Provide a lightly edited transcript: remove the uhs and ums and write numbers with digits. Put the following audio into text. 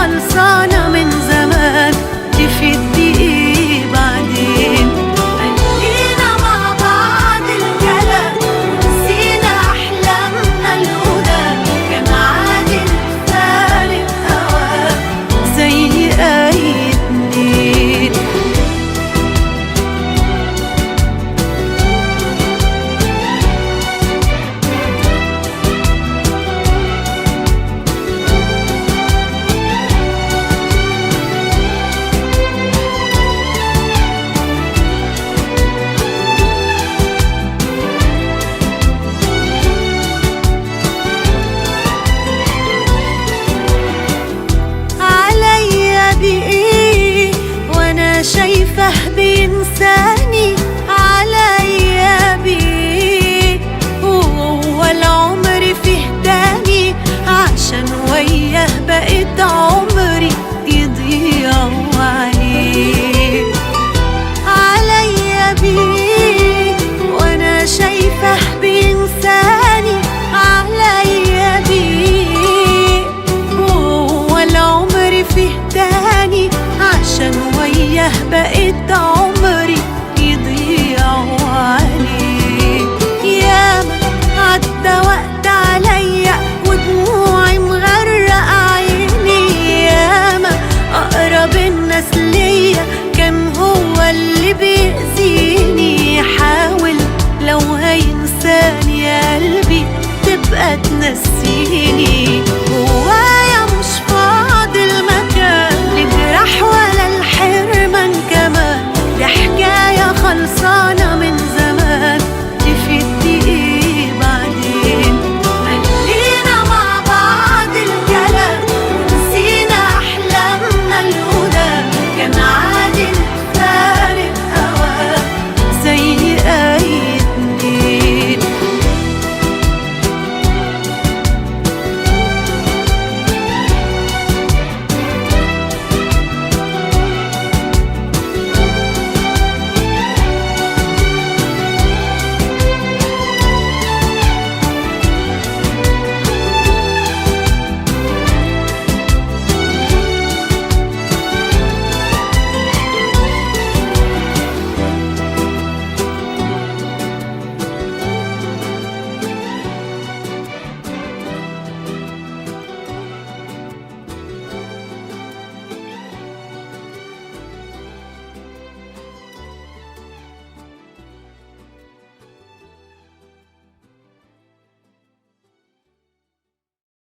خلصانة من زمان، تفيد ايه بعدين؟ خلينا مع بعض الكلام ونسينا أحلامنا القدام، كان عادي نفارق أوام زي أي اتنين. بإيه وأنا شايفه بينساني؟ عليا بإيه وهو العمر فيه تاني؟ عشان وياه بقيت عمري يضيع عليه. عليا بإيه وأنا شايفه بينساني؟ عليا بإيه وهو العمر فيه تاني؟ عشان وياه بقيت